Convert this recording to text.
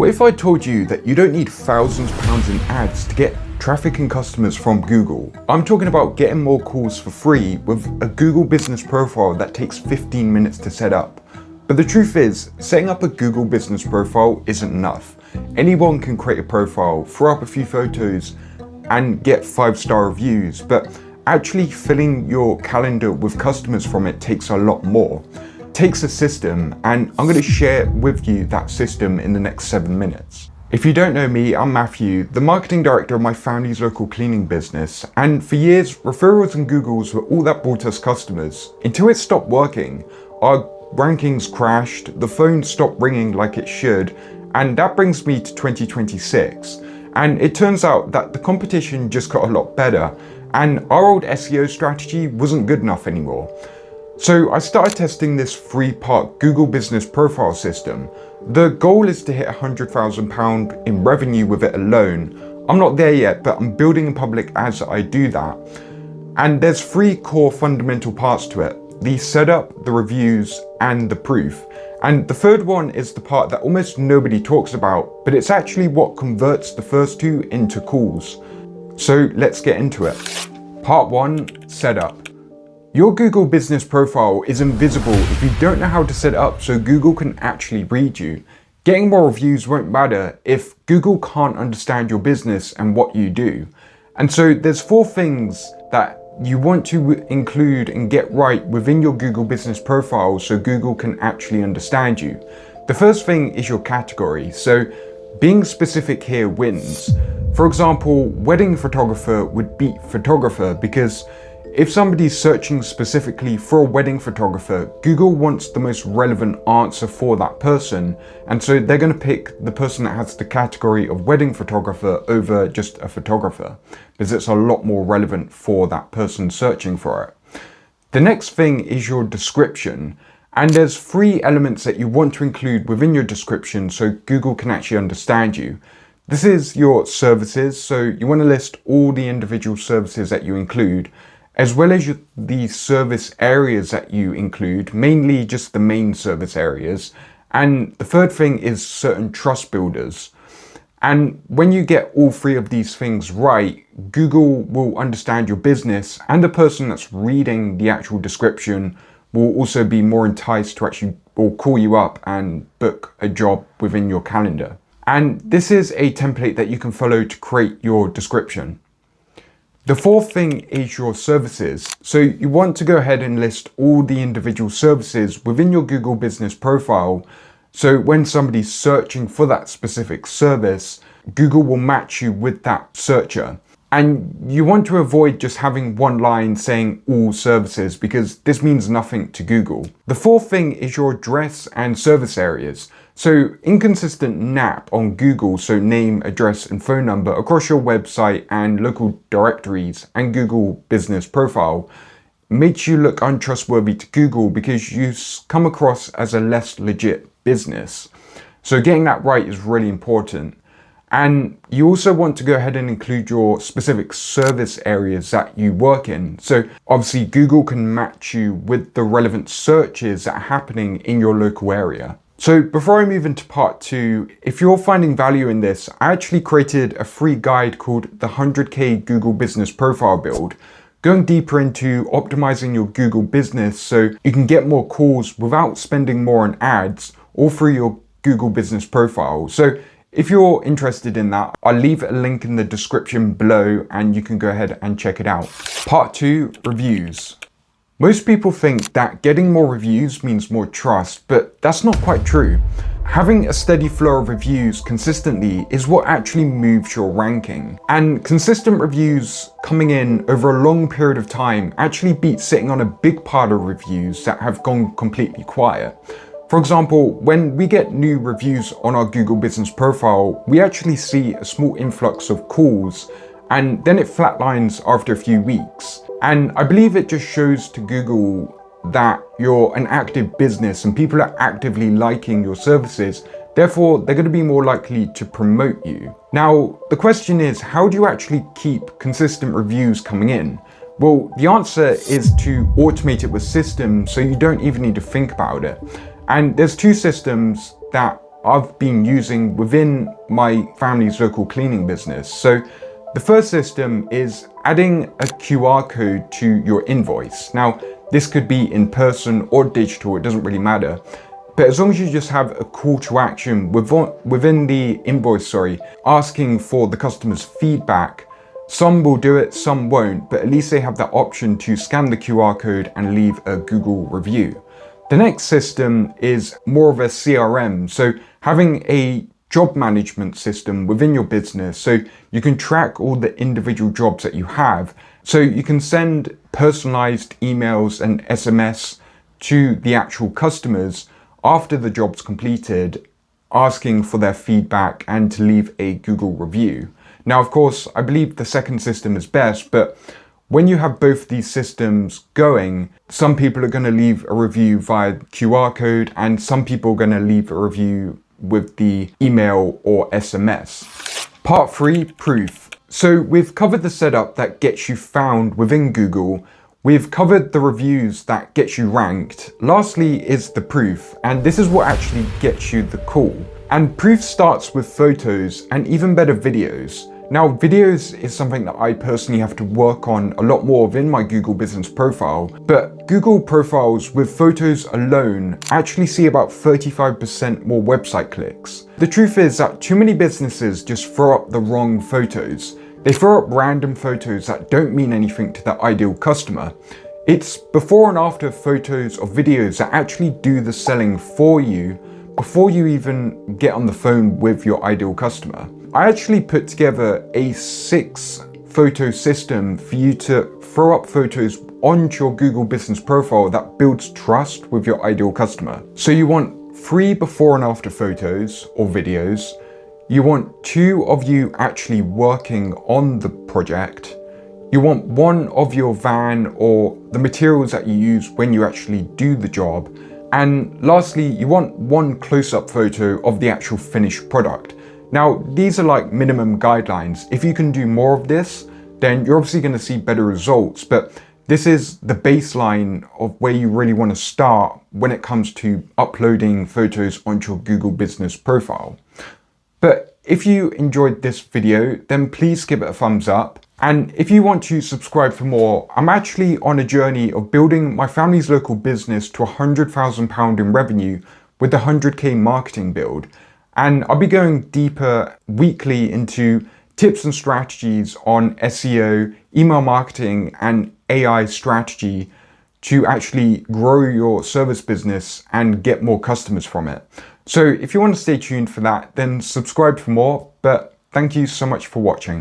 What if I told you that you don't need thousands of pounds in ads to get traffic and customers from Google? I'm talking about getting more calls for free with a Google business profile that takes 15 minutes to set up. But the truth is, setting up a Google business profile isn't enough. Anyone can create a profile, throw up a few photos, and get 5-star reviews, but actually filling your calendar with customers from it takes a lot more. It takes a system, and I'm going to share with you that system in the next 7 minutes. If you don't know me, I'm Matthew, the marketing director of my family's local cleaning business, and for years, referrals and Googles were all that brought us customers. Until it stopped working, our rankings crashed, the phone stopped ringing like it should, and that brings me to 2026. And it turns out that the competition just got a lot better, and our old SEO strategy wasn't good enough anymore. So I started testing this 3-part Google Business Profile system. The goal is to hit £100,000 in revenue with it alone. I'm not there yet, but I'm building in public as I do that. And there's 3 core fundamental parts to it: the setup, the reviews, and the proof. And the third one is the part that almost nobody talks about, but it's actually what converts the first 2 into calls. So let's get into it. Part 1, setup. Your Google business profile is invisible if you don't know how to set it up so Google can actually read you. Getting more reviews won't matter if Google can't understand your business and what you do. And so there's 4 things that you want to include and get right within your Google business profile so Google can actually understand you. The first thing is your category. So being specific here wins. For example, wedding photographer would beat photographer because if somebody's searching specifically for a wedding photographer, Google wants the most relevant answer for that person, and so they're going to pick the person that has the category of wedding photographer over just a photographer, because it's a lot more relevant for that person searching for it. The next thing is your description, and there's 3 elements that you want to include within your description so Google can actually understand you. This is your services, so you want to list all the individual services that you include, as well as the service areas that you include, mainly just the main service areas. And the third thing is certain trust builders. And when you get all 3 of these things right, Google will understand your business, and the person that's reading the actual description will also be more enticed to actually or call you up and book a job within your calendar. And this is a template that you can follow to create your description. The 4th thing is your services. So you want to go ahead and list all the individual services within your Google business profile. So when somebody's searching for that specific service, Google will match you with that searcher. And you want to avoid just having one line saying all services because this means nothing to Google. The 4th thing is your address and service areas. So inconsistent NAP on Google, so name, address, and phone number across your website and local directories and Google business profile makes you look untrustworthy to Google because you come across as a less legit business. So getting that right is really important. And you also want to go ahead and include your specific service areas that you work in. So obviously Google can match you with the relevant searches that are happening in your local area. So before I move into part 2, if you're finding value in this, I actually created a free guide called the 100K Google Business Profile Build, going deeper into optimizing your Google business so you can get more calls without spending more on ads or through your Google business profile. So if you're interested in that, I'll leave a link in the description below and you can go ahead and check it out. Part 2, reviews. Most people think that getting more reviews means more trust, but that's not quite true. Having a steady flow of reviews consistently is what actually moves your ranking. And consistent reviews coming in over a long period of time actually beats sitting on a big pile of reviews that have gone completely quiet. For example, when we get new reviews on our Google business profile, we actually see a small influx of calls and then it flatlines after a few weeks. And I believe it just shows to Google that you're an active business and people are actively liking your services. Therefore, they're going to be more likely to promote you. Now, the question is, how do you actually keep consistent reviews coming in? Well, the answer is to automate it with systems so you don't even need to think about it. And there's 2 systems that I've been using within my family's local cleaning business. So the first system is adding a QR code to your invoice. Now, this could be in person or digital, it doesn't really matter. But as long as you just have a call to action within the invoice, asking for the customer's feedback, some will do it, some won't, but at least they have that option to scan the QR code and leave a Google review. The next system is more of a CRM, so having a job management system within your business so you can track all the individual jobs that you have. So you can send personalized emails and SMS to the actual customers after the job's completed, asking for their feedback and to leave a Google review. Now, of course, I believe the second system is best, but when you have both these systems going, some people are going to leave a review via QR code and some people are going to leave a review with the email or SMS. Part 3, proof. So we've covered the setup that gets you found within Google. We've covered the reviews that get you ranked. Lastly is the proof, and this is what actually gets you the call. And proof starts with photos and even better videos. Now, videos is something that I personally have to work on a lot more within my Google business profile, but Google profiles with photos alone actually see about 35% more website clicks. The truth is that too many businesses just throw up the wrong photos. They throw up random photos that don't mean anything to their ideal customer. It's before and after photos or videos that actually do the selling for you before you even get on the phone with your ideal customer. I actually put together a 6 photo system for you to throw up photos onto your Google business profile that builds trust with your ideal customer. So you want 3 before and after photos or videos. You want 2 of you actually working on the project. You want 1 of your van or the materials that you use when you actually do the job. And lastly, you want 1 close-up photo of the actual finished product. Now, these are like minimum guidelines. If you can do more of this, then you're obviously going to see better results. But this is the baseline of where you really want to start when it comes to uploading photos onto your Google business profile. But if you enjoyed this video, then please give it a thumbs up. And if you want to subscribe for more, I'm actually on a journey of building my family's local business to £100,000 in revenue with the 100k marketing build. And I'll be going deeper weekly into tips and strategies on SEO, email marketing, and AI strategy to actually grow your service business and get more customers from it. So if you want to stay tuned for that, then subscribe for more. But thank you so much for watching.